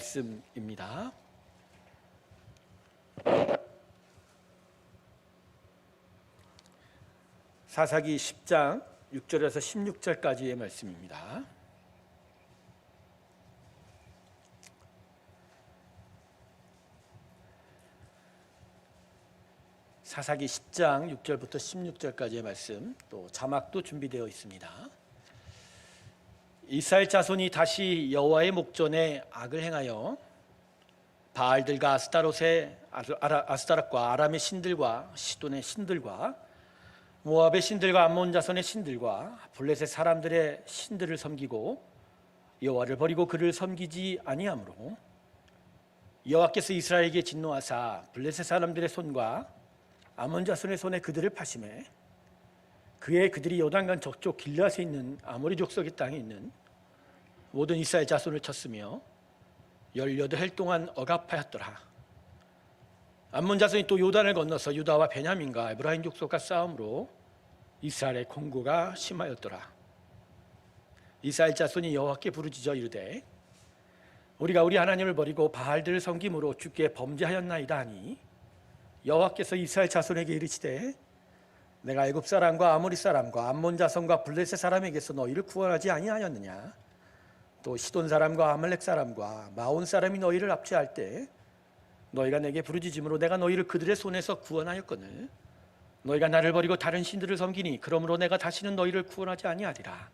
말씀입니다. 사사기 10장 6절에서 16절까지의 말씀입니다. 사사기 10장 6절부터 16절까지의 말씀, 또 자막도 준비되어 있습니다. 이스라엘 자손이 다시 여호와의 목전에 악을 행하여 바알들과 아스타롯과 아람의 신들과 시돈의 신들과 모압의 신들과 암몬 자손의 신들과 블레셋 사람들의 신들을 섬기고 여호와를 버리고 그를 섬기지 아니하므로 여호와께서 이스라엘에게 진노하사 블레셋 사람들의 손과 암몬 자손의 손에 그들을 파심해 그들이 요단강 저쪽 길앗에 있는 아모리 족속의 땅에 있는 모든 이스라엘 자손을 쳤으며 18해 동안 억압하였더라. 암몬 자손이 또 요단을 건너서 유다와 베냐민과 에브라임 족속과 싸움으로 이스라엘의 공고가 심하였더라. 이스라엘 자손이 여호와께 부르짖어 이르되 우리가 우리 하나님을 버리고 바알들을 섬김으로 주께 범죄하였나이다 하니 여호와께서 이스라엘 자손에게 이르시되 내가 애굽 사람과 아모리 사람과 암몬 자손과 블레셋 사람에게서 너희를 구원하지 아니하였느냐. 또 시돈 사람과 아말렉 사람과 마온 사람이 너희를 압제할 때 너희가 내게 부르짖음으로 내가 너희를 그들의 손에서 구원하였거늘 너희가 나를 버리고 다른 신들을 섬기니 그러므로 내가 다시는 너희를 구원하지 아니하리라.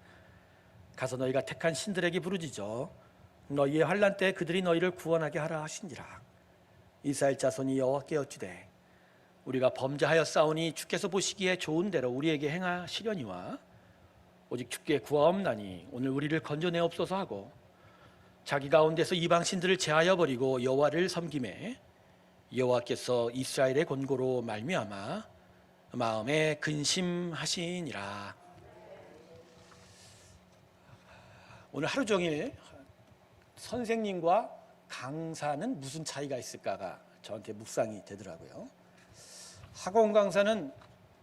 가서 너희가 택한 신들에게 부르짖어 너희의 환난 때에 그들이 너희를 구원하게 하라 하신지라. 이스라엘 자손이 여호와께 여쭈되 우리가 범죄하였사오니 주께서 보시기에 좋은 대로 우리에게 행하시려니와 오직 주께 구하옵나니 오늘 우리를 건져내옵소서 하고 자기 가운데서 이방 신들을 제하여 버리고 여호와를 섬김에 여호와께서 이스라엘의 권고로 말미암아 마음에 근심하시니라. 오늘 하루 종일 선생님과 강사는 무슨 차이가 있을까가 저한테 묵상이 되더라고요. 학원 강사는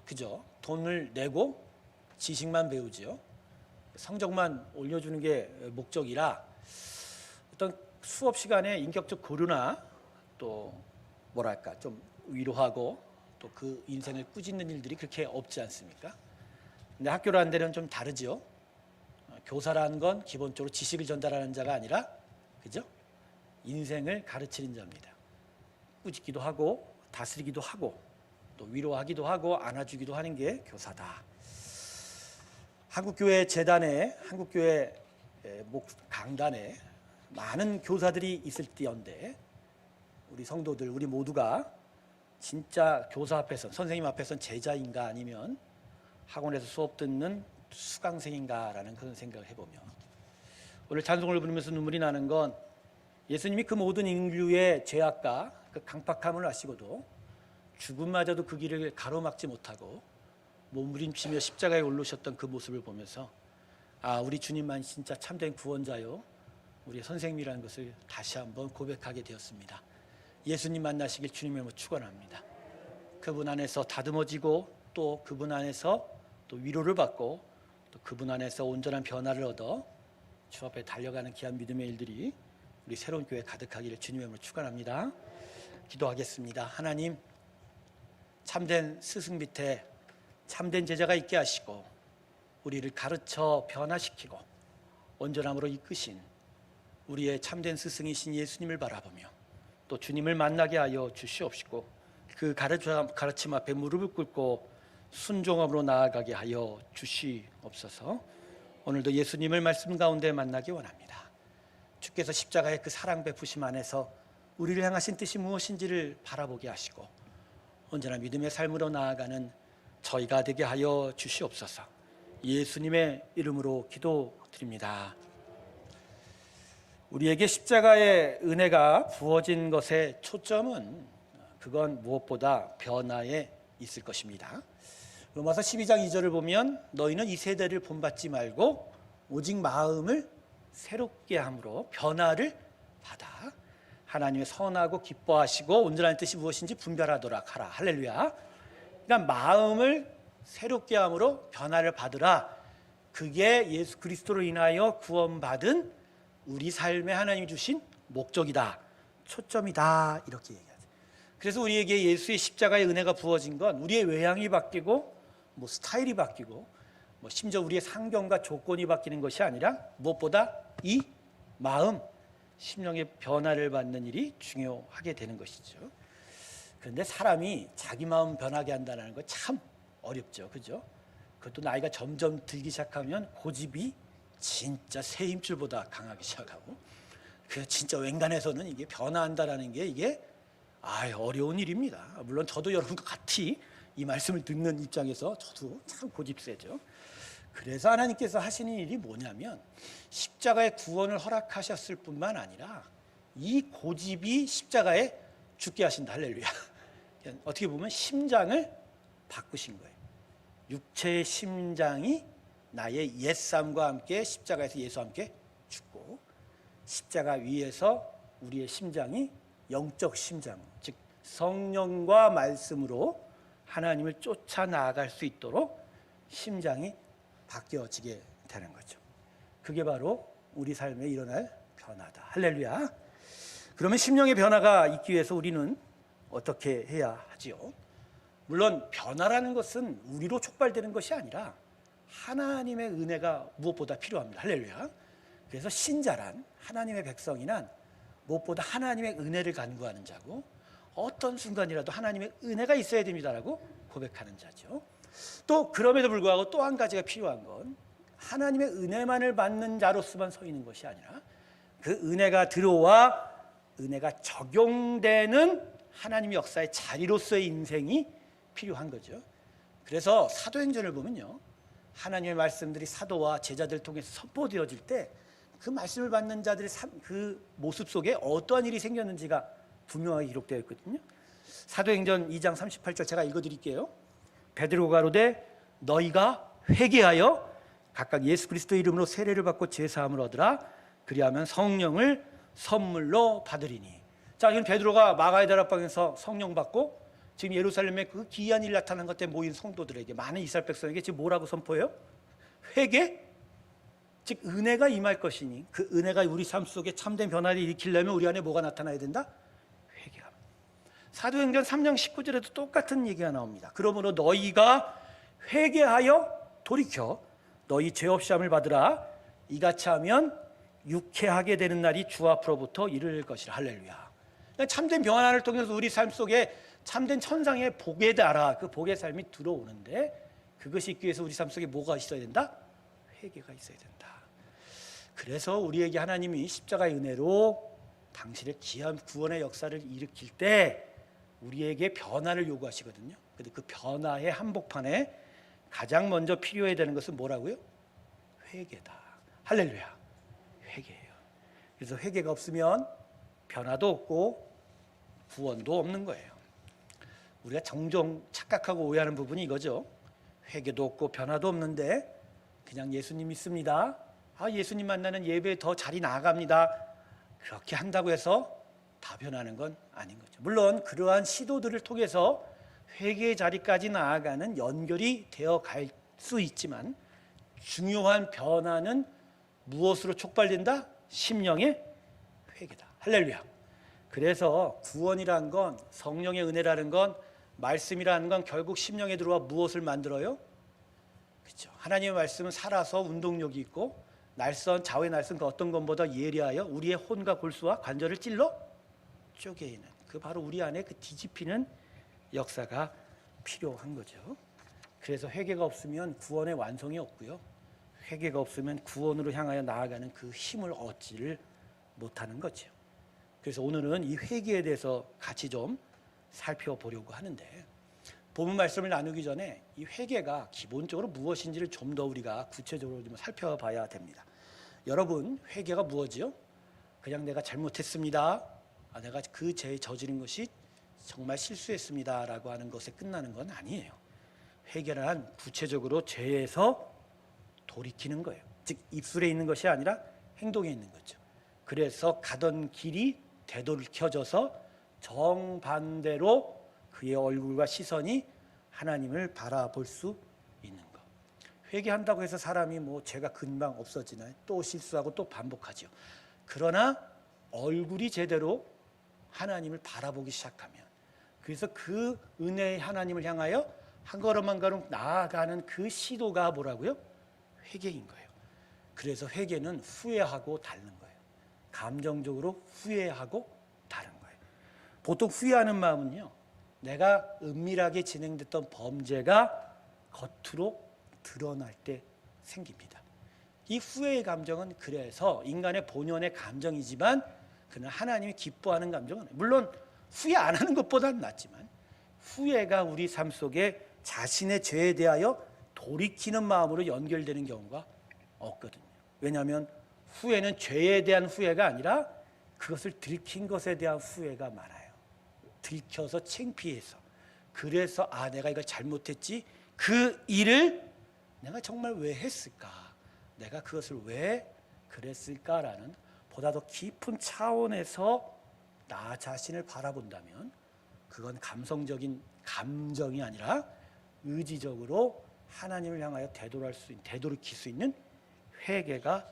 그저 돈을 내고 지식만 배우지요. 성적만 올려주는 게 목적이라 어떤 수업 시간에 인격적 교류나 또 뭐랄까 좀 위로하고 또 그 인생을 꾸짖는 일들이 그렇게 없지 않습니까? 근데 학교라는 데는 좀 다르지요. 교사라는 건 기본적으로 지식을 전달하는 자가 아니라 그죠? 인생을 가르치는 자입니다. 꾸짖기도 하고 다스리기도 하고 또 위로하기도 하고 안아주기도 하는 게 교사다. 한국교회 재단에 한국교회 강단에 많은 교사들이 있을지언데 우리 성도들 우리 모두가 진짜 교사 앞에서 선생님 앞에서는 제자인가 아니면 학원에서 수업 듣는 수강생인가라는 그런 생각을 해보며 오늘 찬송을 부르면서 눈물이 나는 건 예수님이 그 모든 인류의 죄악과 그 강팍함을 아시고도 죽음마저도 그 길을 가로막지 못하고 몸부림치며 십자가에 올르셨던 그 모습을 보면서 우리 주님만 진짜 참된 구원자요 우리 선생님이라는 것을 다시 한번 고백하게 되었습니다. 예수님 만나시길 주님을 축원합니다. 그분 안에서 다듬어지고 또 그분 안에서 또 위로를 받고 또 그분 안에서 온전한 변화를 얻어 주 앞에 달려가는 귀한 믿음의 일들이 우리 새로운 교회 가득하기를 주님의 이름으로 축원합니다. 기도하겠습니다. 하나님, 참된 스승 밑에 참된 제자가 있게 하시고 우리를 가르쳐 변화시키고 온전함으로 이끄신 우리의 참된 스승이신 예수님을 바라보며 또 주님을 만나게 하여 주시옵시고 그 가르침 앞에 무릎을 꿇고 순종함으로 나아가게 하여 주시옵소서. 오늘도 예수님을 말씀 가운데 만나기 원합니다. 주께서 십자가의 그 사랑 베푸심 안에서 우리를 향하신 뜻이 무엇인지를 바라보게 하시고 온전한 믿음의 삶으로 나아가는 저희가 되게 하여 주시옵소서. 예수님의 이름으로 기도드립니다. 우리에게 십자가의 은혜가 부어진 것의 초점은 그건 무엇보다 변화에 있을 것입니다. 로마서 12장 2절을 보면 너희는 이 세대를 본받지 말고 오직 마음을 새롭게 함으로 변화를 받아 하나님의 선하고 기뻐하시고 온전한 뜻이 무엇인지 분별하도록 하라. 할렐루야. 그러니까 마음을 새롭게 함으로 변화를 받으라. 그게 예수 그리스도로 인하여 구원받은 우리 삶에 하나님이 주신 목적이다, 초점이다 이렇게 얘기하죠. 그래서 우리에게 예수의 십자가의 은혜가 부어진 건 우리의 외향이 바뀌고 뭐 스타일이 바뀌고 뭐 심지어 우리의 상경과 조건이 바뀌는 것이 아니라 무엇보다 이 마음, 심령의 변화를 받는 일이 중요하게 되는 것이죠. 그런데 사람이 자기 마음 변하게 한다는 거 참 어렵죠, 그죠? 그것도 나이가 점점 들기 시작하면 고집이 진짜 새 힘줄보다 강하기 시작하고, 그 진짜 웬간해서는 이게 변화한다라는 게 이게 어려운 일입니다. 물론 저도 여러분과 같이 이 말씀을 듣는 입장에서 저도 참 고집세죠. 그래서 하나님께서 하시는 일이 뭐냐면 십자가의 구원을 허락하셨을 뿐만 아니라 이 고집이 십자가에 죽게 하신다. 할렐루야. 어떻게 보면 심장을 바꾸신 거예요. 육체의 심장이 나의 옛삶과 함께 십자가에서 예수와 함께 죽고, 십자가 위에서 우리의 심장이 영적 심장, 즉 성령과 말씀으로 하나님을 쫓아 나아갈 수 있도록 심장이 바뀌어지게 되는 거죠. 그게 바로 우리 삶에 일어날 변화다. 할렐루야. 그러면 심령의 변화가 있기 위해서 우리는 어떻게 해야 하지요? 물론 변화라는 것은 우리로 촉발되는 것이 아니라 하나님의 은혜가 무엇보다 필요합니다. 할렐루야. 그래서 신자란, 하나님의 백성이란 무엇보다 하나님의 은혜를 간구하는 자고, 어떤 순간이라도 하나님의 은혜가 있어야 됩니다라고 고백하는 자죠. 또 그럼에도 불구하고 또 한 가지가 필요한 건 하나님의 은혜만을 받는 자로서만 서 있는 것이 아니라 그 은혜가 들어와 은혜가 적용되는 하나님의 역사의 자리로서의 인생이 필요한 거죠. 그래서 사도행전을 보면요, 하나님의 말씀들이 사도와 제자들을 통해서 선포되어질 때 그 말씀을 받는 자들의 그 모습 속에 어떠한 일이 생겼는지가 분명하게 기록되어 있거든요. 사도행전 2장 38절 제가 읽어드릴게요. 베드로가 가로되 너희가 회개하여 각각 예수 그리스도의 이름으로 세례를 받고 제사함을 얻으라. 그리하면 성령을 선물로 받으리니. 자, 이건 베드로가 마가의 다락방에서 성령 받고 지금 예루살렘에 그 기이한 일 나타난 것 때문에 모인 성도들에게, 많은 이스라엘 백성에게 지금 뭐라고 선포해요? 회개? 즉 은혜가 임할 것이니 그 은혜가 우리 삶 속에 참된 변화를 일으키려면 우리 안에 뭐가 나타나야 된다? 회개가. 사도행전 3장 19절에도 똑같은 얘기가 나옵니다. 그러므로 너희가 회개하여 돌이켜 너희 죄 없이 함을 받으라. 이같이 하면 유쾌하게 되는 날이 주 앞으로부터 이를 것이라. 할렐루야. 참된 변화를 통해서 우리 삶 속에 참된 천상의 복에 달아 그 복의 삶이 들어오는데, 그것이 있기 위해서 우리 삶 속에 뭐가 있어야 된다? 회개가 있어야 된다. 그래서 우리에게 하나님이 십자가의 은혜로 당신의 귀한 구원의 역사를 일으킬 때 우리에게 변화를 요구하시거든요. 근데 그 변화의 한복판에 가장 먼저 필요해야 되는 것은 뭐라고요? 회개다. 할렐루야. 회개예요. 그래서 회개가 없으면 변화도 없고 구원도 없는 거예요. 우리가 종종 착각하고 오해하는 부분이 이거죠. 회개도 없고 변화도 없는데 그냥 예수님 믿습니다, 예수님 만나는 예배에 더 자리 나아갑니다, 그렇게 한다고 해서 다 변하는 건 아닌 거죠. 물론 그러한 시도들을 통해서 회개의 자리까지 나아가는 연결이 되어 갈 수 있지만 중요한 변화는 무엇으로 촉발된다? 심령의 회개다. 할렐루야. 그래서 구원이라는 건, 성령의 은혜라는 건, 말씀이라는 건 결국 심령에 들어와 무엇을 만들어요? 그렇죠. 하나님의 말씀은 살아서 운동력이 있고 날선 좌우의 날선 그 어떤 것보다 예리하여 우리의 혼과 골수와 관절을 찔러 쪼개이는, 그 바로 우리 안에 그 뒤집히는 역사가 필요한 거죠. 그래서 회개가 없으면 구원의 완성이 없고요, 회개가 없으면 구원으로 향하여 나아가는 그 힘을 얻지를 못하는 거죠. 그래서 오늘은 이 회개에 대해서 같이 좀 살펴보려고 하는데, 본문 말씀을 나누기 전에 이 회개가 기본적으로 무엇인지를 좀 더 우리가 구체적으로 좀 살펴봐야 됩니다. 여러분, 회개가 무엇이요? 그냥 내가 잘못했습니다, 내가 그 죄에 저지른 것이 정말 실수했습니다 라고 하는 것에 끝나는 건 아니에요. 회개란 구체적으로 죄에서 돌이키는 거예요. 즉 입술에 있는 것이 아니라 행동에 있는 거죠. 그래서 가던 길이 되돌켜져서 정반대로 그의 얼굴과 시선이 하나님을 바라볼 수 있는 것. 회개한다고 해서 사람이 뭐 죄가 금방 없어지나요? 또 실수하고 또 반복하죠. 그러나 얼굴이 제대로 하나님을 바라보기 시작하면, 그래서 그 은혜의 하나님을 향하여 한 걸음 한 걸음 나아가는 그 시도가 뭐라고요? 회개인 거예요. 그래서 회개는 후회하고 다른 거예요. 감정적으로 후회하고 다른 거예요. 보통 후회하는 마음은요, 내가 은밀하게 진행됐던 범죄가 겉으로 드러날 때 생깁니다. 이 후회의 감정은 그래서 인간의 본연의 감정이지만 그는 하나님이 기뻐하는 감정은, 물론 후회 안 하는 것보다는 낫지만 후회가 우리 삶 속에 자신의 죄에 대하여 돌이키는 마음으로 연결되는 경우가 없거든요. 왜냐하면 후회는 죄에 대한 후회가 아니라 그것을 들킨 것에 대한 후회가 많아요. 들켜서 창피해서, 그래서 내가 이걸 잘못했지, 그 일을 내가 정말 왜 했을까, 내가 그것을 왜 그랬을까라는 보다 더 깊은 차원에서 나 자신을 바라본다면 그건 감성적인 감정이 아니라 의지적으로 하나님을 향하여 되돌이킬 수 있는 회개가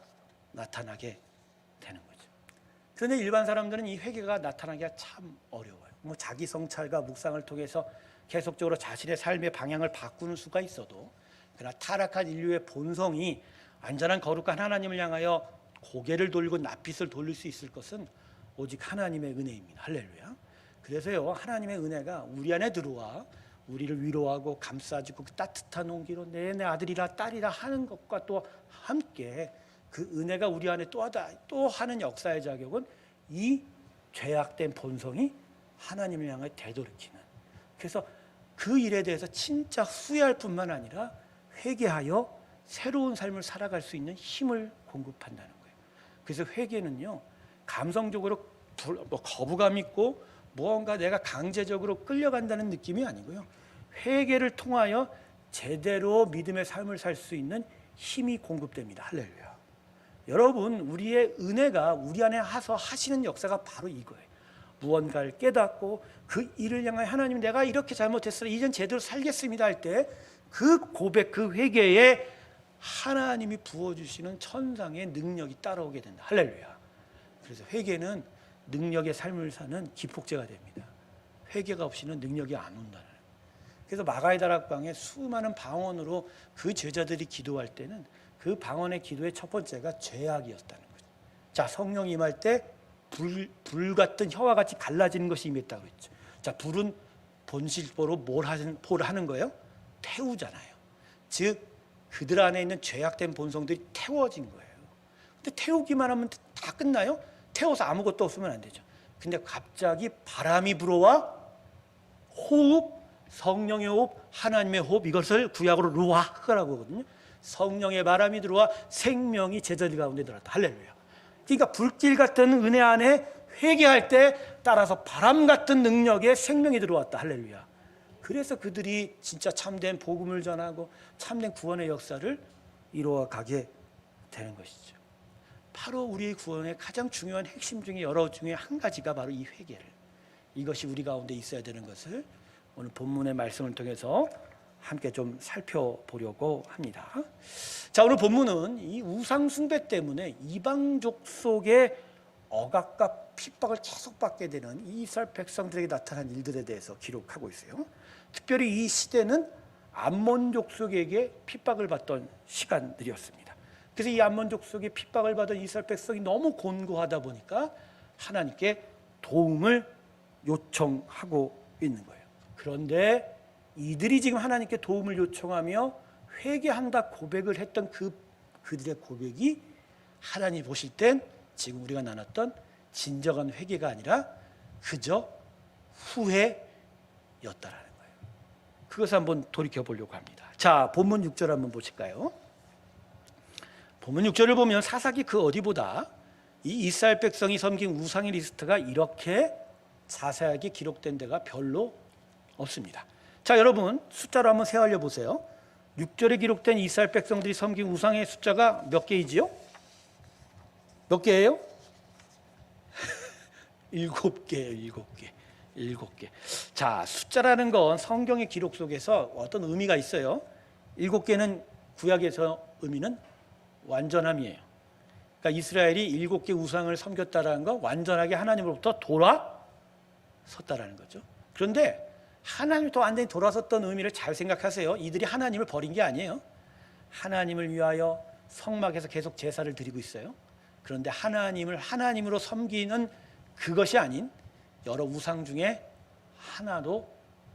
나타나게 되는 거죠. 그런데 일반 사람들은 이 회개가 나타나기가 참 어려워요. 자기 성찰과 묵상을 통해서 계속적으로 자신의 삶의 방향을 바꾸는 수가 있어도, 그러나 타락한 인류의 본성이 안전한 거룩한 하나님을 향하여 고개를 돌리고 낯빛을 돌릴 수 있을 것은 오직 하나님의 은혜입니다. 할렐루야. 그래서요, 하나님의 은혜가 우리 안에 들어와 우리를 위로하고 감싸주고 그 따뜻한 온기로 내 아들이라 딸이라 하는 것과 또 함께 그 은혜가 우리 안에 또 하는 역사의 자격은 이 죄악된 본성이 하나님을 향해 되돌이키는, 그래서 그 일에 대해서 진짜 후회할 뿐만 아니라 회개하여 새로운 삶을 살아갈 수 있는 힘을 공급한다는 거예요. 그래서 회개는요, 감성적으로 거부감 있고 무언가 내가 강제적으로 끌려간다는 느낌이 아니고요, 회개를 통하여 제대로 믿음의 삶을 살 수 있는 힘이 공급됩니다. 할렐루야. 여러분, 우리의 은혜가 우리 안에 하시는 역사가 바로 이거예요. 무언가를 깨닫고 그 일을 향해 하나님, 내가 이렇게 잘못했어요, 이젠 제대로 살겠습니다 할 때 그 고백, 그 회개에 하나님이 부어주시는 천상의 능력이 따라오게 된다. 할렐루야. 그래서 회개는 능력의 삶을 사는 기폭제가 됩니다. 회개가 없이는 능력이 안 온다는. 그래서 마가의 다락방에 수많은 방언으로 그 제자들이 기도할 때는 그 방언의 기도의 첫 번째가 죄악이었다는 거죠. 자, 성령이 임할 때 불 같은 혀와 같이 갈라지는 것이 임했다고 했죠. 자, 불은 본질보로 뭘 하는 거예요? 태우잖아요. 즉 그들 안에 있는 죄악된 본성들이 태워진 거예요. 근데 태우기만 하면 다 끝나요? 태워서 아무것도 없으면 안 되죠. 근데 갑자기 바람이 불어와 호흡, 성령의 호흡, 하나님의 호흡, 이것을 구약으로 루아흐라고 하거든요. 성령의 바람이 들어와 생명이 제자들 가운데 들어왔다. 할렐루야. 그러니까 불길 같은 은혜 안에 회개할 때 따라서 바람 같은 능력의 생명이 들어왔다. 할렐루야. 그래서 그들이 진짜 참된 복음을 전하고 참된 구원의 역사를 이루어가게 되는 것이죠. 바로 우리의 구원의 가장 중요한 핵심 중에 여러 중에 한 가지가 바로 이 회개를, 이것이 우리 가운데 있어야 되는 것을 오늘 본문의 말씀을 통해서 함께 좀 살펴보려고 합니다. 자, 오늘 본문은 이 우상 숭배 때문에 이방족 속의 억압과 핍박을 계속 받게 되는 이스라엘 백성들에게 나타난 일들에 대해서 기록하고 있어요. 특별히 이 시대는 암몬족 속에게 핍박을 받던 시간들이었습니다. 그래서 이 암몬족 속에 핍박을 받은 이스라엘 백성이 너무 곤고하다 보니까 하나님께 도움을 요청하고 있는 거예요. 그런데 이들이 지금 하나님께 도움을 요청하며 회개한다 고백을 했던 그들의 고백이 하나님 보실 땐 지금 우리가 나눴던 진정한 회개가 아니라 그저 후회였다라는 거예요. 그것을 한번 돌이켜 보려고 합니다. 자, 본문 6절 한번 보실까요? 본문 6절을 보면 사사기 그 어디보다 이 이스라엘 백성이 섬긴 우상의 리스트가 이렇게 자세하게 기록된 데가 별로 없습니다. 자, 여러분 숫자로 한번 세알려 보세요. 6절에 기록된 이스라엘 백성들이 섬긴 우상의 숫자가 몇 개이지요? 몇 개예요? 7개예요. 7개. 자, 숫자라는 건 성경의 기록 속에서 어떤 의미가 있어요. 7개는 구약에서 의미는 완전함이에요. 그러니까 이스라엘이 7개 우상을 섬겼다라는 건 완전하게 하나님으로부터 돌아섰다라는 거죠. 그런데 하나님이 또 완전히 돌아섰던 의미를 잘 생각하세요. 이들이 하나님을 버린 게 아니에요. 하나님을 위하여 성막에서 계속 제사를 드리고 있어요. 그런데 하나님을 하나님으로 섬기는 그것이 아닌 여러 우상 중에 하나도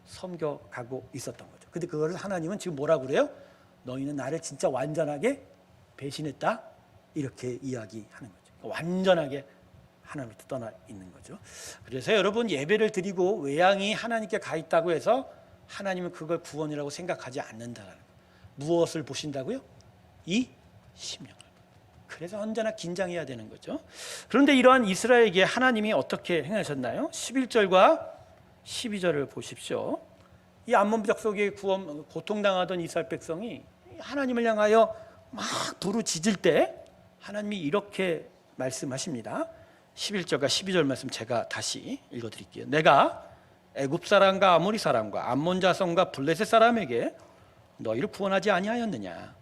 섬겨가고 있었던 거죠. 근데 그거를 하나님은 지금 뭐라고 그래요? 너희는 나를 진짜 완전하게 배신했다, 이렇게 이야기하는 거죠. 완전하게 하나님부터 떠나 있는 거죠. 그래서 여러분, 예배를 드리고 외양이 하나님께 가 있다고 해서 하나님은 그걸 구원이라고 생각하지 않는다는 거예요. 무엇을 보신다고요? 이 심령을. 그래서 언제나 긴장해야 되는 거죠. 그런데 이러한 이스라엘에게 하나님이 어떻게 행하셨나요? 11절과 12절을 보십시오. 이 암몬 족속의 고통당하던 이스라엘 백성이 하나님을 향하여 막 부르짖을 때 하나님이 이렇게 말씀하십니다. 11절과 12절 말씀 제가 다시 읽어드릴게요. 내가 애굽 사람과 아모리 사람과 암몬 자손과 블레셋 사람에게 너희를 구원하지 아니하였느냐?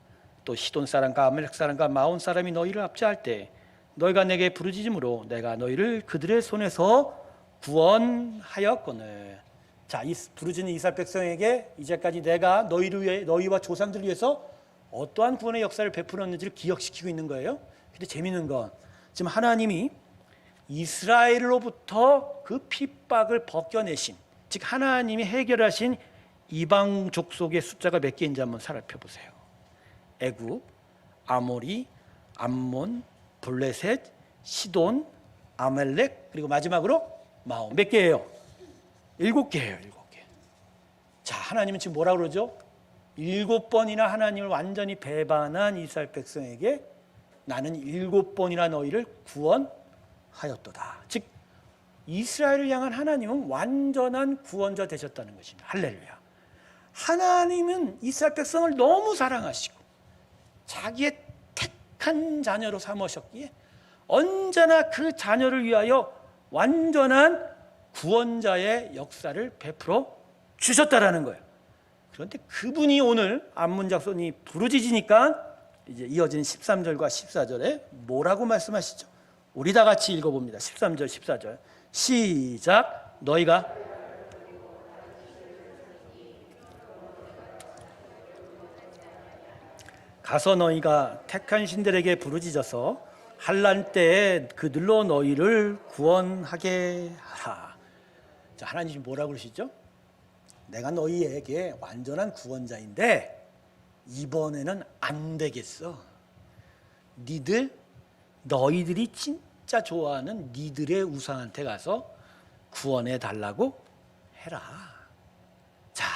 또 시돈 사람과 아멜렉 사람과 마온 사람이 너희를 압제할 때 너희가 내게 부르짖음으로 내가 너희를 그들의 손에서 구원하였거늘. 자, 이 부르짖는 이스라엘 백성에게 이제까지 내가 너희를 위해, 너희와 조상들을 위해서 어떠한 구원의 역사를 베풀었는지를 기억시키고 있는 거예요. 근데 재미있는 건 지금 하나님이 이스라엘로부터 그 핍박을 벗겨내신, 즉 하나님이 해결하신 이방 족속의 숫자가 몇 개인지 한번 살펴보세요. 애굽, 아모리, 암몬, 블레셋, 시돈, 아멜렉, 그리고 마지막으로 마온. 몇 개예요? 7개예요. 7개. 자, 하나님은 지금 뭐라고 그러죠? 7번이나 하나님을 완전히 배반한 이스라엘 백성에게 나는 7번이나 너희를 구원하였도다. 즉 이스라엘을 향한 하나님은 완전한 구원자 되셨다는 것입니다. 할렐루야. 하나님은 이스라엘 백성을 너무 사랑하시고 자기의 택한 자녀로 삼으셨기에 언제나 그 자녀를 위하여 완전한 구원자의 역사를 베풀어 주셨다라는 거예요. 그런데 그분이 오늘 암몬 자손이 부르짖으니까 이제 이어지는 13절과 14절에 뭐라고 말씀하시죠? 우리 다 같이 읽어봅니다. 13절 14절 시작. 너희가 가서 너희가 택한 신들에게 부르짖어서 환난 때에 그들로 너희를 구원하게 하라. 자, 하나님이 뭐라고 그러시죠? 내가 너희에게 완전한 구원자인데 이번에는 안 되겠어. 너희들이 진짜 좋아하는 니들의 우상한테 가서 구원해 달라고 해라. 자,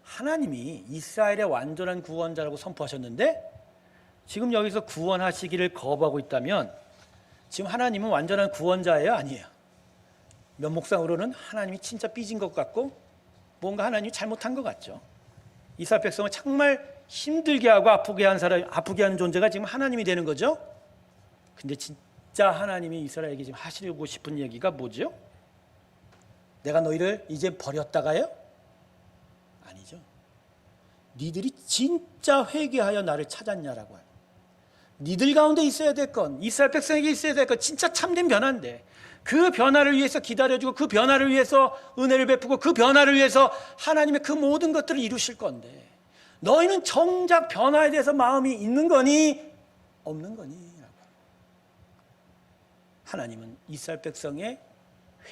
하나님이 이스라엘의 완전한 구원자라고 선포하셨는데 지금 여기서 구원하시기를 거부하고 있다면 지금 하나님은 완전한 구원자예요? 아니에요? 면목상으로는 하나님이 진짜 삐진 것 같고 뭔가 하나님이 잘못한 것 같죠. 이스라엘 백성을 정말 힘들게 하고 아프게 하는 존재가 지금 하나님이 되는 거죠. 근데 진짜 하나님이 이스라엘에게 지금 하시려고 싶은 얘기가 뭐죠? 내가 너희를 이제 버렸다가요? 아니죠. 니들이 진짜 회개하여 나를 찾았냐라고 해요. 니들 가운데 있어야 될 건, 이스라엘 백성에게 있어야 될 건 진짜 참된 변화인데 그 변화를 위해서 기다려주고 그 변화를 위해서 은혜를 베푸고 그 변화를 위해서 하나님의 그 모든 것들을 이루실 건데 너희는 정작 변화에 대해서 마음이 있는 거니 없는 거니? 하나님은 이스라엘 백성의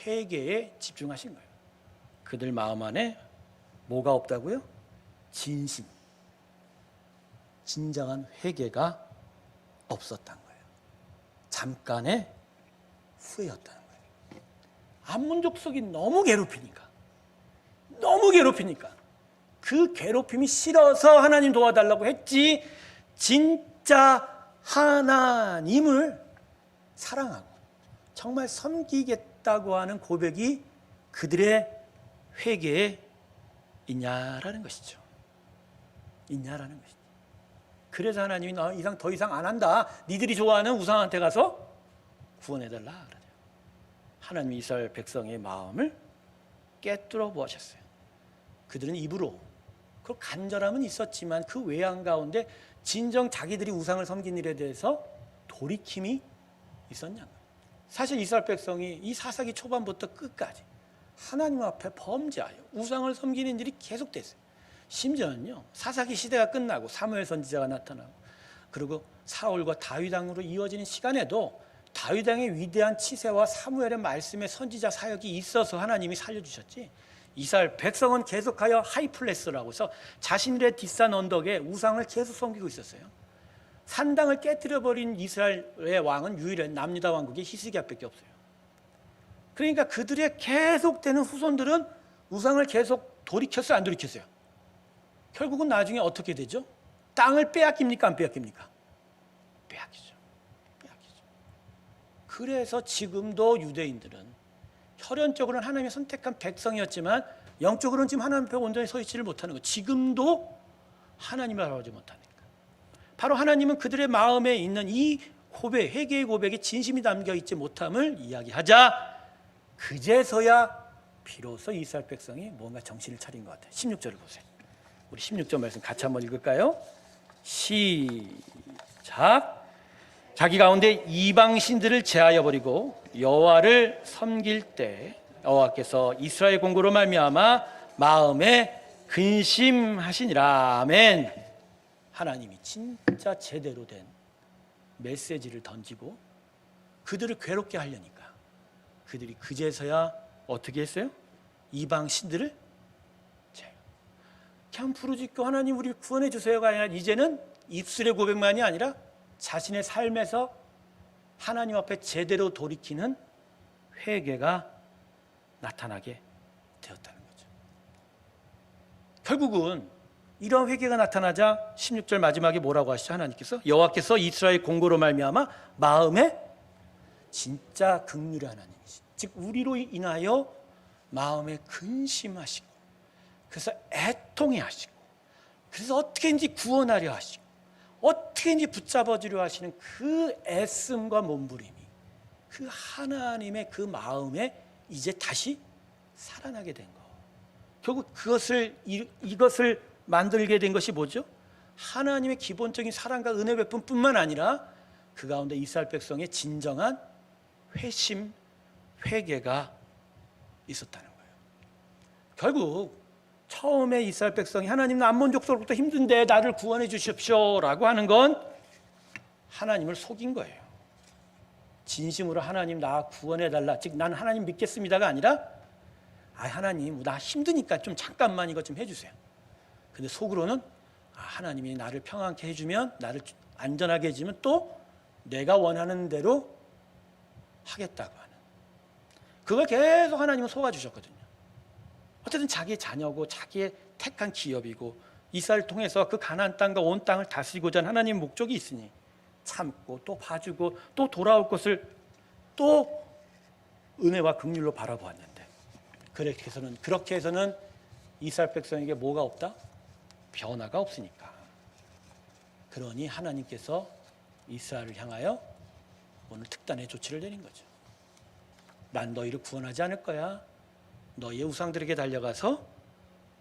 회개에 집중하신 거예요. 그들 마음 안에 뭐가 없다고요? 진정한 회개가 없었던 거예요. 잠깐의 후회였다는 거예요. 암몬 족속이 너무 괴롭히니까 그 괴롭힘이 싫어서 하나님 도와달라고 했지 진짜 하나님을 사랑하고 정말 섬기겠다고 하는 고백이 그들의 회개에 있냐라는 것이죠. 그래서 하나님이 더 이상 안 한다. 니들이 좋아하는 우상한테 가서 구원해달라 그러죠. 하나님이 이스라엘 백성의 마음을 깨뚫어 보았어요. 그들은 입으로 그 간절함은 있었지만 그 외양 가운데 진정 자기들이 우상을 섬긴 일에 대해서 돌이킴이 있었냐. 사실 이스라엘 백성이 이 사사기 초반부터 끝까지 하나님 앞에 범죄하여 우상을 섬기는 일이 계속됐어요. 심지어는요, 사사기 시대가 끝나고 사무엘 선지자가 나타나고 그리고 사울과 다윗 왕으로 이어지는 시간에도 다윗 왕의 위대한 치세와 사무엘의 말씀의 선지자 사역이 있어서 하나님이 살려주셨지, 이스라엘 백성은 계속하여 하이플레스라고 해서 자신들의 뒷산 언덕에 우상을 계속 섬기고 있었어요. 산당을 깨뜨려버린 이스라엘의 왕은 유일한 남유다 왕국의 히스기야밖에 없어요. 그러니까 그들의 계속되는 후손들은 우상을 계속 돌이켰어요, 안 돌이켰어요? 결국은 나중에 어떻게 되죠? 땅을 빼앗깁니까, 안 빼앗깁니까? 빼앗기죠. 그래서 지금도 유대인들은 혈연적으로는 하나님의 선택한 백성이었지만 영적으로는 지금 하나님 앞에 온전히 서 있지를 못하는 거예요. 지금도 하나님을 알아보지 못하니까. 바로 하나님은 그들의 마음에 있는 이 고백, 회개의 고백에 진심이 담겨 있지 못함을 이야기하자 그제서야 비로소 이스라엘 백성이 뭔가 정신을 차린 것 같아요. 16절을 보세요. 우리 16절 말씀 같이 한번 읽을까요? 시작. 자기 가운데 이방 신들을 제하여 버리고 여호와를 섬길 때 여호와께서 이스라엘 공고로 말미암아 마음에 근심하시니라. 아멘. 하나님이 진짜 제대로 된 메시지를 던지고 그들을 괴롭게 하려니까 그들이 그제서야 어떻게 했어요? 이방 신들을 제하여. 그냥 부르짖고 하나님 우리 구원해 주세요가 아니라 이제는 입술의 고백만이 아니라 자신의 삶에서 하나님 앞에 제대로 돌이키는 회개가 나타나게 되었다는 거죠. 결국은 이런 회개가 나타나자 16절 마지막에 뭐라고 하시죠? 하나님께서 여호와께서 이스라엘 공고로 말미암아 마음에 진짜 긍휼의 하나님이시, 즉 우리로 인하여 마음에 근심하시고 그래서 애통해 하시고 그래서 어떻게든지 구원하려 하시고 어떻게든지 붙잡아주려 하시는 그 애씀과 몸부림이 그 하나님의 그 마음에 이제 다시 살아나게 된 거. 결국 이것을 만들게 된 것이 뭐죠? 하나님의 기본적인 사랑과 은혜 베품뿐만 아니라 그 가운데 이스라엘 백성의 진정한 회심, 회개가 있었다는 거예요. 결국 처음에 이스라엘 백성이 하나님 나 암몬 족속으로부터 힘든데 나를 구원해 주십시오라고 하는 건 하나님을 속인 거예요. 진심으로 하나님 나 구원해 달라, 즉 난 하나님 믿겠습니다가 아니라 하나님 나 힘드니까 좀 잠깐만 이것 좀 해주세요. 근데 속으로는 하나님이 나를 평안케 해주면, 나를 안전하게 해주면 또 내가 원하는 대로 하겠다고 하는, 그걸 계속 하나님은 속아주셨거든요. 어쨌든 자기의 자녀고 자기의 택한 기업이고 이스라엘을 통해서 그 가나안 땅과 온 땅을 다스리고자 하는 하나님의 목적이 있으니 참고 또 봐주고 또 돌아올 것을 또 은혜와 긍휼로 바라보았는데 그렇게 해서는 이스라엘 백성에게 뭐가 없다? 변화가 없으니까. 그러니 하나님께서 이스라엘을 향하여 오늘 특단의 조치를 내린 거죠. 난 너희를 구원하지 않을 거야. 너희의 우상들에게 달려가서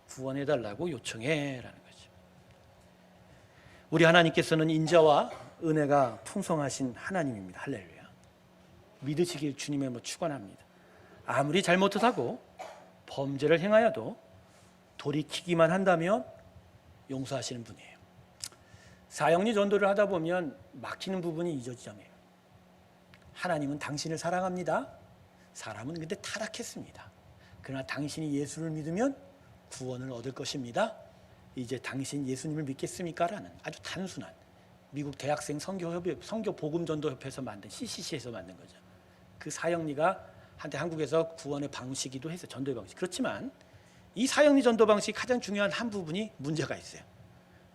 구원해달라고 요청해라는 거죠. 우리 하나님께서는 인자와 은혜가 풍성하신 하나님입니다. 할렐루야. 믿으시길 주님의 축원합니다. 아무리 잘못하고 범죄를 행하여도 돌이키기만 한다면 용서하시는 분이에요. 사형리 전도를 하다 보면 막히는 부분이 이 지점이에요. 하나님은 당신을 사랑합니다. 사람은 근데 타락했습니다. 그러나 당신이 예수를 믿으면 구원을 얻을 것입니다. 이제 당신 예수님을 믿겠습니까? 라는 아주 단순한 미국 대학생 선교 복음 전도협회에서 만든 CCC에서 만든 거죠. 그 사형리가 한때 한국에서 구원의 방식이기도 해서 전도의 방식. 그렇지만 이 사형리 전도 방식 가장 중요한 한 부분이 문제가 있어요.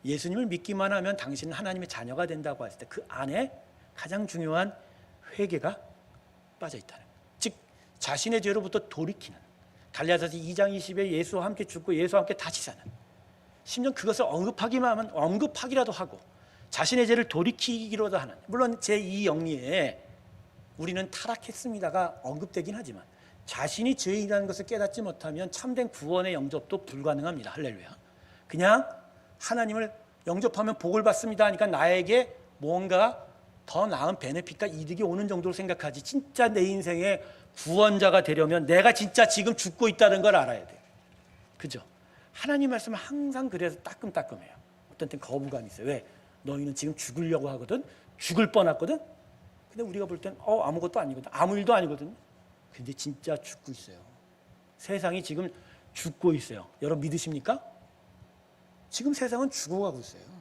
예수님을 믿기만 하면 당신은 하나님의 자녀가 된다고 했을 때 그 안에 가장 중요한 회개가 빠져 있다는 거예요. 즉 자신의 죄로부터 돌이키는, 갈라디아서 2장 20에 예수와 함께 죽고 예수와 함께 다시 사는, 심지어 그것을 언급하기만 하면 언급하기라도 하고 자신의 죄를 돌이키기로도 하는, 물론 제2영리에 우리는 타락했습니다가 언급되긴 하지만 자신이 죄인이라는 것을 깨닫지 못하면 참된 구원의 영접도 불가능합니다. 할렐루야. 그냥 하나님을 영접하면 복을 받습니다 하니까 나에게 뭔가 더 나은 베네핏과 이득이 오는 정도로 생각하지, 진짜 내 인생의 구원자가 되려면 내가 진짜 지금 죽고 있다는 걸 알아야 돼요. 그죠? 하나님 말씀은 항상 그래서 따끔따끔해요. 어떤 땐 거부감이 있어요. 왜? 너희는 지금 죽으려고 하거든. 죽을 뻔했거든. 근데 우리가 볼 땐 아무것도 아니거든. 아무 일도 아니거든요. 근데 진짜 죽고 있어요. 세상이 지금 죽고 있어요. 여러분 믿으십니까? 지금 세상은 죽어가고 있어요.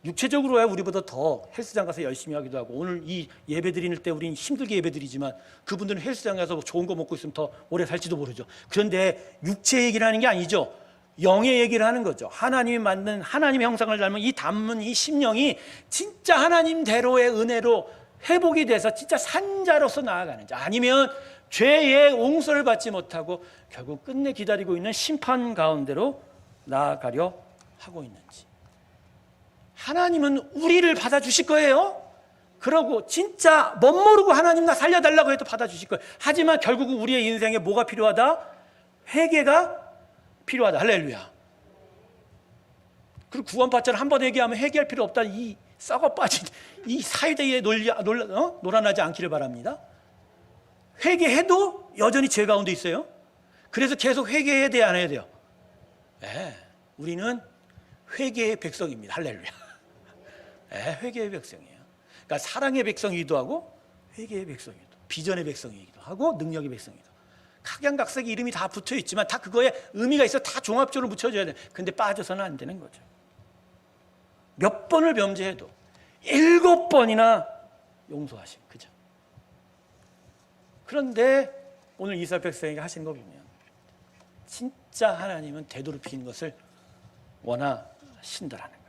육체적으로야 우리보다 더 헬스장 가서 열심히 하기도 하고, 오늘 이 예배 드릴 때 우리는 힘들게 예배 드리지만 그분들은 헬스장 가서 좋은 거 먹고 있으면 더 오래 살지도 모르죠. 그런데 육체 얘기를 하는 게 아니죠. 영의 얘기를 하는 거죠. 하나님이 만든, 하나님의 형상을 닮은 이 담은 이 심령이 진짜 하나님대로의 은혜로 회복이 돼서 진짜 산자로서 나아가는지, 아니면 죄의 옹소를 받지 못하고 결국 끝내 기다리고 있는 심판 가운데로 나아가려 하고 있는지. 하나님은 우리를 받아주실 거예요. 그러고 진짜 멋모르고 하나님 나 살려달라고 해도 받아주실 거예요. 하지만 결국은 우리의 인생에 뭐가 필요하다? 회개가 필요하다. 할렐루야. 그리고 구원받자를 한 번 회개하면 회개할 필요 없다. 이 썩어 빠진 이 사회대에 놀아나지 않기를 바랍니다. 회개해도 여전히 죄 가운데 있어요. 그래서 계속 회개해야 돼요, 안 해야 돼요? 네, 우리는 회개의 백성입니다. 할렐루야. 네, 회개의 백성이에요. 그러니까 사랑의 백성이기도 하고 회개의 백성이기도 하고 비전의 백성이기도 하고 능력의 백성이기도 하고, 각양각색의 이름이 다 붙어 있지만 다 그거에 의미가 있어. 다 종합적으로 붙여줘야 돼. 근데 빠져서는 안 되는 거죠. 몇 번을 범죄해도 7번이나 용서하심. 그죠? 그런데 오늘 이스라엘 백성에게 하신 거 보면 진짜 하나님은 되도록이는 것을 원하신다라는 거예요.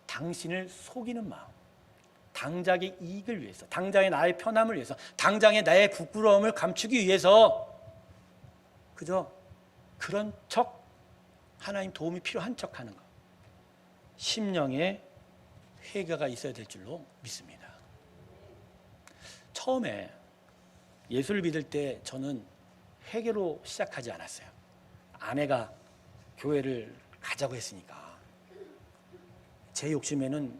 당신을 속이는 마음, 당장의 이익을 위해서, 당장의 나의 편함을 위해서, 당장의 나의 부끄러움을 감추기 위해서, 그저 그런 척, 하나님 도움이 필요한 척 하는 것, 심령에 회개가 있어야 될 줄로 믿습니다. 처음에 예수를 믿을 때 저는 회개로 시작하지 않았어요. 아내가 교회를 가자고 했으니까. 제 욕심에는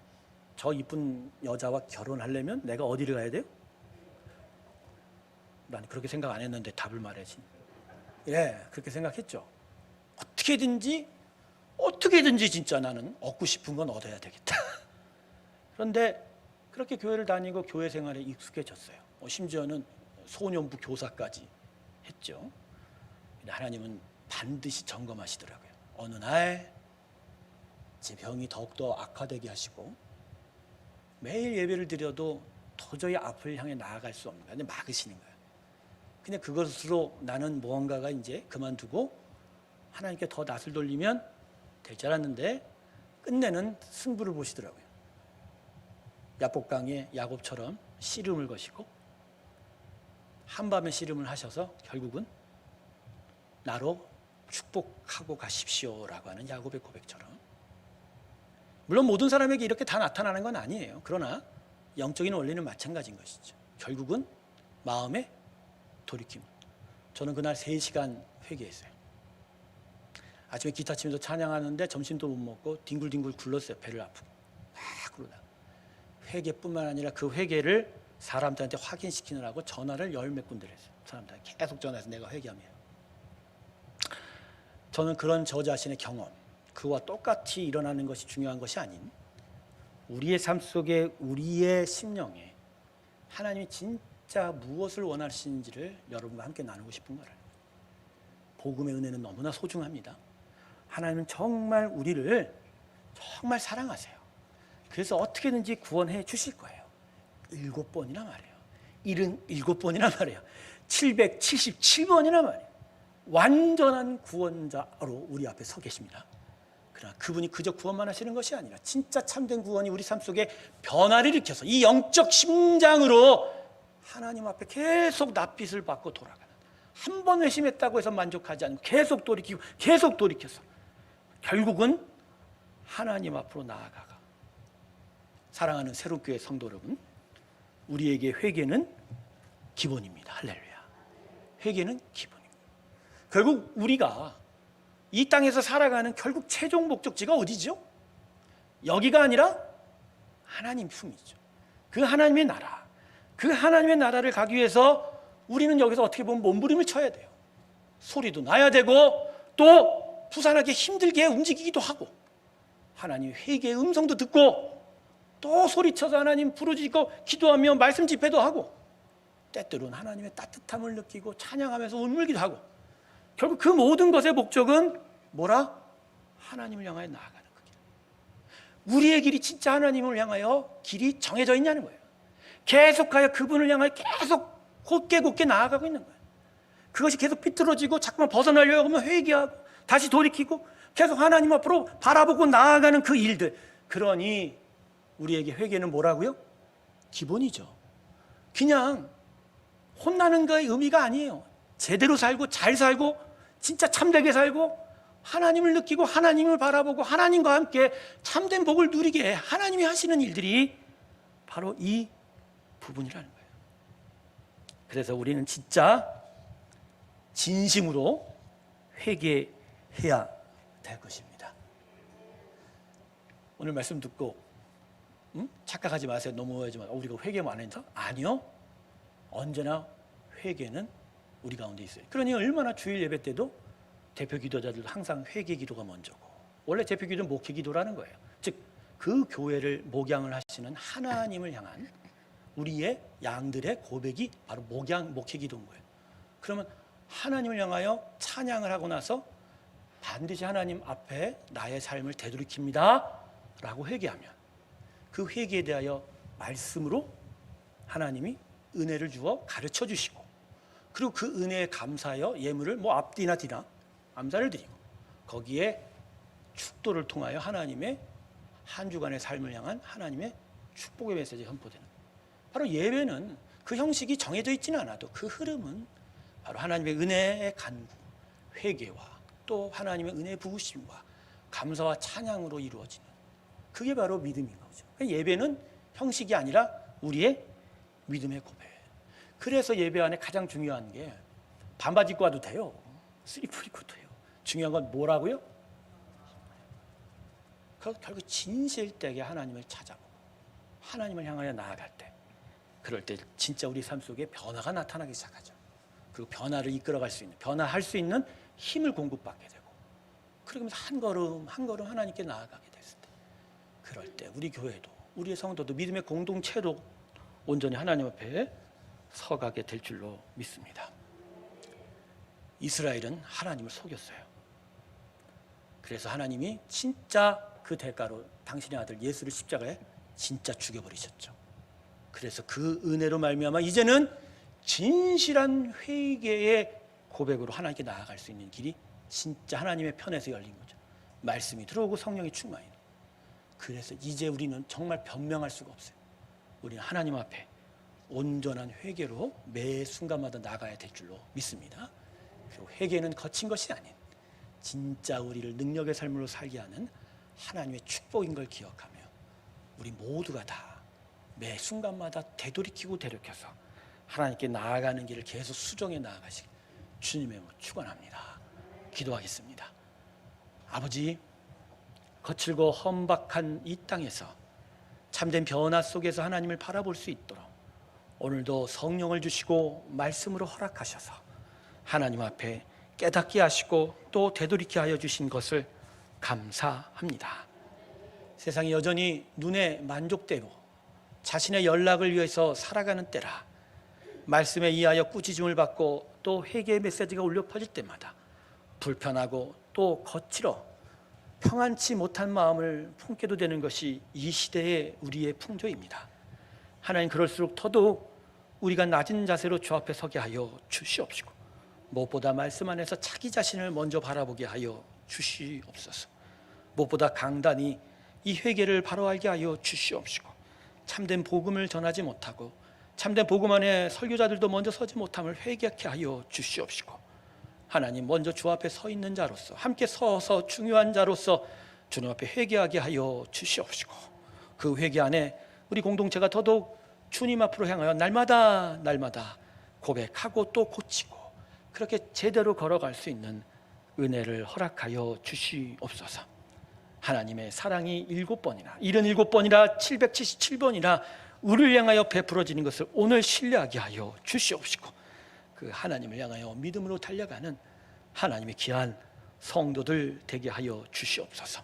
저 이쁜 여자와 결혼하려면 내가 어디를 가야 돼요? 난 그렇게 생각 안 했는데 답을 말해야지. 예, 그렇게 생각했죠. 어떻게든지 진짜 나는 얻고 싶은 건 얻어야 되겠다. 그런데 그렇게 교회를 다니고 교회 생활에 익숙해졌어요. 심지어는 소년부 교사까지 했죠. 근데 하나님은 반드시 점검하시더라고요. 어느 날 제 병이 더욱더 악화되게 하시고, 매일 예배를 드려도 도저히 앞을 향해 나아갈 수 없는 거예요. 막으시는 거예요. 근데 그것으로 나는 무언가가 이제 그만두고 하나님께 더 낯을 돌리면 될 줄 알았는데 끝내는 승부를 보시더라고요. 야복강에 야곱처럼 씨름을 거시고 한밤에 씨름을 하셔서 결국은 나로 축복하고 가십시오라고 하는 야곱의 고백처럼, 물론 모든 사람에게 이렇게 다 나타나는 건 아니에요. 그러나 영적인 원리는 마찬가지인 것이죠. 결국은 마음의 돌이킴. 저는 그날 3시간 회개했어요. 아침에 기타 치면서 찬양하는데 점심도 못 먹고 뒹굴뒹굴 굴렀어요. 배를 아프고 막 그러다. 회개뿐만 아니라 그 회개를 사람들한테 확인시키느라고 전화를 10몇 군데를 했어요. 사람들한테 계속 전화해서 내가 회개하며. 저는 그런 저 자신의 경험, 그와 똑같이 일어나는 것이 중요한 것이 아닌, 우리의 삶 속에 우리의 심령에 하나님이 진짜 무엇을 원하시는지를 여러분과 함께 나누고 싶은 거예요. 복음의 은혜는 너무나 소중합니다. 하나님은 정말 우리를 정말 사랑하세요. 그래서 어떻게든지 구원해 주실 거예요. 7번이나 말해요. 77번이나 말해요. 777번이나 말해요. 완전한 구원자로 우리 앞에 서 계십니다. 그러나 그분이 그저 구원만 하시는 것이 아니라 진짜 참된 구원이 우리 삶 속에 변화를 일으켜서 이 영적 심장으로 하나님 앞에 계속 낯빛을 받고 돌아가는, 한 번 회심했다고 해서 만족하지 않고 계속 돌이키고 계속 돌이켜서 결국은 하나님 앞으로 나아가가. 사랑하는 새롭교회 성도 여러분, 우리에게 회개는 기본입니다. 할렐루야. 회개는 기본입니다. 결국 우리가 이 땅에서 살아가는 결국 최종 목적지가 어디죠? 여기가 아니라 하나님 품이죠. 그 하나님의 나라, 그 하나님의 나라를 가기 위해서 우리는 여기서 어떻게 보면 몸부림을 쳐야 돼요. 소리도 나야 되고 또 부산하게 힘들게 움직이기도 하고, 하나님 회개의 음성도 듣고 또 소리쳐서 하나님 부르짖고 기도하며 말씀 집회도 하고, 때때로는 하나님의 따뜻함을 느끼고 찬양하면서 울물기도 하고, 결국 그 모든 것의 목적은 뭐라? 하나님을 향하여 나아가는 그 길. 우리의 길이 진짜 하나님을 향하여 길이 정해져 있냐는 거예요. 계속하여 그분을 향하여 계속 곧게 나아가고 있는 거예요. 그것이 계속 삐뚤어지고 자꾸만 벗어나려고 하면 회개하고 다시 돌이키고 계속 하나님 앞으로 바라보고 나아가는 그 일들. 그러니 우리에게 회개는 뭐라고요? 기본이죠. 그냥 혼나는 거의 의미가 아니에요. 제대로 살고 잘 살고 진짜 참되게 살고 하나님을 느끼고 하나님을 바라보고 하나님과 함께 참된 복을 누리게 하나님이 하시는 일들이 바로 이 부분이라는 거예요. 그래서 우리는 진짜 진심으로 회개해야 될 것입니다. 오늘 말씀 듣고 착각하지 마세요. 넘어오지 마세요. 우리가 회개만 안 해서? 아니요. 언제나 회개는 우리 가운데 있어요. 그러니 얼마나 주일 예배 때도 대표 기도자들도 항상 회개 기도가 먼저고, 원래 대표 기도는 목회 기도라는 거예요. 즉 그 교회를 목양을 하시는 하나님을 향한 우리의 양들의 고백이 바로 목회 기도인 거예요. 그러면 하나님을 향하여 찬양을 하고 나서 반드시 하나님 앞에 나의 삶을 되돌이킵니다 라고 회개하면, 그 회개에 대하여 말씀으로 하나님이 은혜를 주어 가르쳐 주시고, 그리고 그 은혜에 감사하여 예물을 앞뒤나 뒤나 감사를 드리고, 거기에 축도를 통하여 하나님의 한 주간의 삶을 향한 하나님의 축복의 메시지가 선포되는, 바로 예배는 그 형식이 정해져 있지는 않아도 그 흐름은 바로 하나님의 은혜의 간구, 회개와 또 하나님의 은혜의 부으심과 감사와 찬양으로 이루어지는, 그게 바로 믿음인 거죠. 예배는 형식이 아니라 우리의 믿음의 고백. 그래서 예배 안에 가장 중요한 게 반바지 입고 와도 돼요. 슬리퍼 입고 돼요. 중요한 건 뭐라고요? 결국 진실되게 하나님을 찾아보고 하나님을 향하여 나아갈 때, 그럴 때 진짜 우리 삶 속에 변화가 나타나기 시작하죠. 그리고 변화를 이끌어갈 수 있는, 변화할 수 있는 힘을 공급받게 되고, 그러면서 한 걸음 한 걸음 하나님께 나아가게 됐을 때, 그럴 때 우리 교회도 우리의 성도도 믿음의 공동체도 온전히 하나님 앞에 서가게 될 줄로 믿습니다. 이스라엘은 하나님을 속였어요. 그래서 하나님이 진짜 그 대가로 당신의 아들 예수를 십자가에 진짜 죽여버리셨죠. 그래서 그 은혜로 말미암아 이제는 진실한 회개의 고백으로 하나님께 나아갈 수 있는 길이 진짜 하나님의 편에서 열린 거죠. 말씀이 들어오고 성령이 충만히. 그래서 이제 우리는 정말 변명할 수가 없어요. 우리는 하나님 앞에 온전한 회개로 매 순간마다 나가야 될 줄로 믿습니다. 그리고 회개는 거친 것이 아닌 진짜 우리를 능력의 삶으로 살게 하는 하나님의 축복인 걸 기억하며 우리 모두가 다 매 순간마다 되돌이키고 되돌이켜서 하나님께 나아가는 길을 계속 수정해 나아가시길 주님의 이름으로 축원합니다. 기도하겠습니다. 아버지, 거칠고 험박한 이 땅에서 참된 변화 속에서 하나님을 바라볼 수 있도록 오늘도 성령을 주시고 말씀으로 허락하셔서 하나님 앞에 깨닫게 하시고 또 되돌이게 하여 주신 것을 감사합니다. 세상이 여전히 눈에 만족되고 자신의 연락을 위해서 살아가는 때라 말씀에 의하여 꾸짖음을 받고 또 회개의 메시지가 울려 퍼질 때마다 불편하고 또 거칠어 평안치 못한 마음을 품게도 되는 것이 이 시대의 우리의 풍조입니다. 하나님, 그럴수록 더더욱 우리가 낮은 자세로 주 앞에 서게 하여 주시옵시고 무엇보다 말씀 안에서 자기 자신을 먼저 바라보게 하여 주시옵소서. 무엇보다 강단이 이 회개를 바로 알게 하여 주시옵시고 참된 복음을 전하지 못하고 참된 복음 안에 설교자들도 먼저 서지 못함을 회개케 하여 주시옵시고 하나님, 먼저 주 앞에 서 있는 자로서 함께 서서 중요한 자로서 주님 앞에 회개하게 하여 주시옵시고 그 회개 안에 우리 공동체가 더더욱 주님 앞으로 향하여 날마다 고백하고 또 고치고 그렇게 제대로 걸어갈 수 있는 은혜를 허락하여 주시옵소서. 하나님의 사랑이 7번이나 77번이나 777번이나 우리를 향하여 베풀어지는 것을 오늘 신뢰하게 하여 주시옵시고, 그 하나님을 향하여 믿음으로 달려가는 하나님의 귀한 성도들 되게 하여 주시옵소서.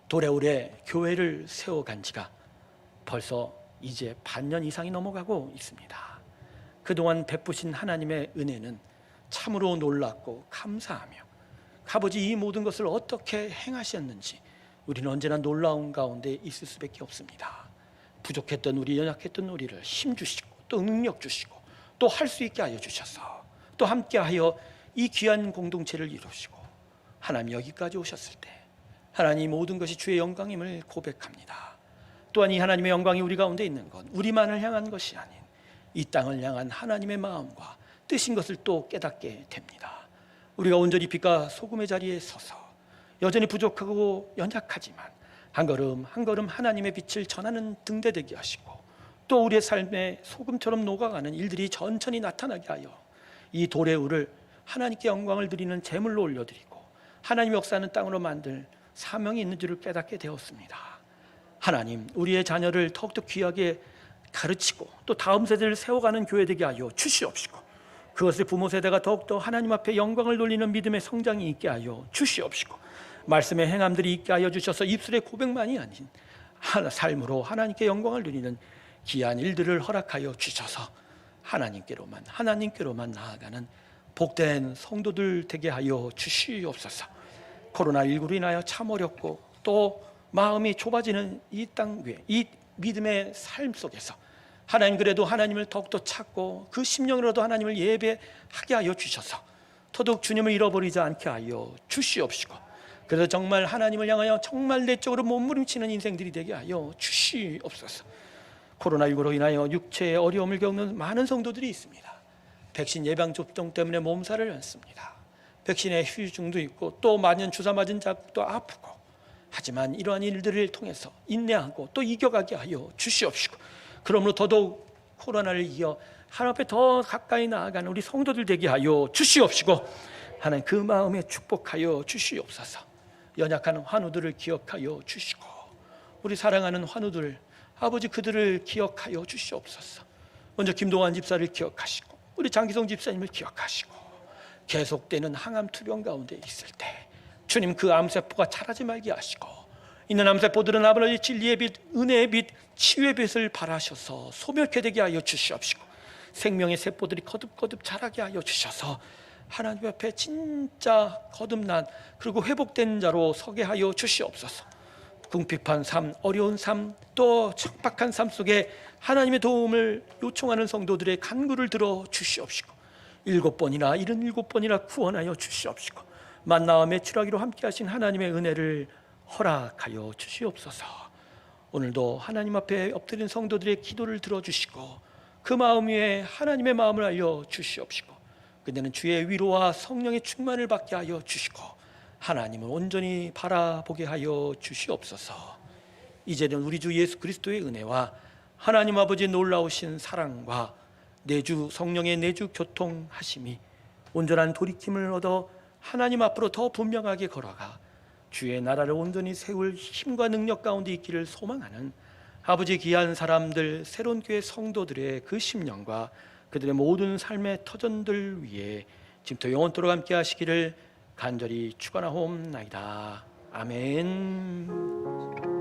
도래오래 교회를 세워간 지가 벌써 이제 반년 이상이 넘어가고 있습니다. 그동안 베푸신 하나님의 은혜는 참으로 놀랍고 감사하며, 아버지 이 모든 것을 어떻게 행하셨는지 우리는 언제나 놀라운 가운데 있을 수밖에 없습니다. 부족했던 우리, 연약했던 우리를 힘주시고 또 능력 주시고 또 할 수 있게 하여 주셔서 또 함께하여 이 귀한 공동체를 이루시고, 하나님 여기까지 오셨을 때 하나님 모든 것이 주의 영광임을 고백합니다. 또한 이 하나님의 영광이 우리 가운데 있는 것, 우리만을 향한 것이 아닌 이 땅을 향한 하나님의 마음과 뜻인 것을 또 깨닫게 됩니다. 우리가 온전히 빛과 소금의 자리에 서서 여전히 부족하고 연약하지만 한 걸음 한 걸음 하나님의 빛을 전하는 등대 되게 하시고, 또 우리의 삶에 소금처럼 녹아가는 일들이 천천히 나타나게 하여 이 도래우를 하나님께 영광을 드리는 제물로 올려드리고 하나님의 역사하는 땅으로 만들 사명이 있는 줄을 깨닫게 되었습니다. 하나님, 우리의 자녀를 더욱더 귀하게 가르치고 또 다음 세대를 세워가는 교회 되게 하여 주시옵시고, 그것을 부모 세대가 더욱더 하나님 앞에 영광을 돌리는 믿음의 성장이 있게 하여 주시옵시고, 말씀의 행함들이 있게 하여 주셔서 입술의 고백만이 아닌 삶으로 하나님께 영광을 드리는 귀한 일들을 허락하여 주셔서 하나님께로만 나아가는 복된 성도들 되게 하여 주시옵소서. 코로나19로 인하여 참 어렵고 또 마음이 좁아지는 이 땅 위에 이 믿음의 삶 속에서 하나님, 그래도 하나님을 더욱더 찾고 그 심령으로도 하나님을 예배하게 하여 주셔서 더더욱 주님을 잃어버리지 않게 하여 주시옵시고, 그래서 정말 하나님을 향하여 정말 내적으로 몸부림치는 인생들이 되게 하여 주시옵소서. 코로나19로 인하여 육체의 어려움을 겪는 많은 성도들이 있습니다. 백신 예방 접종 때문에 몸살을 앓습니다. 백신의 후유증도 있고 또 만년 주사 맞은 자도 아프고, 하지만 이러한 일들을 통해서 인내하고 또 이겨가게 하여 주시옵시고, 그러므로 더더욱 코로나를 이겨 하나님 앞에 더 가까이 나아가는 우리 성도들 되게 하여 주시옵시고, 하나님 그 마음에 축복하여 주시옵소서. 연약한 환우들을 기억하여 주시고, 우리 사랑하는 환우들 아버지, 그들을 기억하여 주시옵소서. 먼저 김동환 집사를 기억하시고 우리 장기성 집사님을 기억하시고, 계속되는 항암 투병 가운데 있을 때 주님 그 암세포가 자라지 말게 하시고, 있는 암세포들은 아버지 진리의 빛, 은혜의 빛, 치유의 빛을 발하셔서 소멸케 되게 하여 주시옵시고, 생명의 세포들이 거듭거듭 자라게 하여 주셔서 하나님 앞에 진짜 거듭난 그리고 회복된 자로 서게 하여 주시옵소서. 궁핍한 삶, 어려운 삶, 또 척박한 삶 속에 하나님의 도움을 요청하는 성도들의 간구를 들어 주시옵시고, 7번이나 77번이나 구원하여 주시옵시고, 만나와 매출하기로 함께 하신 하나님의 은혜를 허락하여 주시옵소서. 오늘도 하나님 앞에 엎드린 성도들의 기도를 들어주시고 그 마음 위에 하나님의 마음을 알려 주시옵시고, 그때는 주의 위로와 성령의 충만을 받게 하여 주시고 하나님을 온전히 바라보게 하여 주시옵소서. 이제는 우리 주 예수 그리스도의 은혜와 하나님 아버지의 놀라우신 사랑과 내주 성령의 내주 교통하심이 온전한 돌이킴을 얻어 하나님 앞으로 더 분명하게 걸어가 주의 나라를 온전히 세울 힘과 능력 가운데 있기를 소망하는 아버지 귀한 사람들, 새로운 교회 성도들의 그 심령과 그들의 모든 삶의 터전들 위에 지금부터 영원토록 함께 하시기를 간절히 축원하옵나이다. 아멘.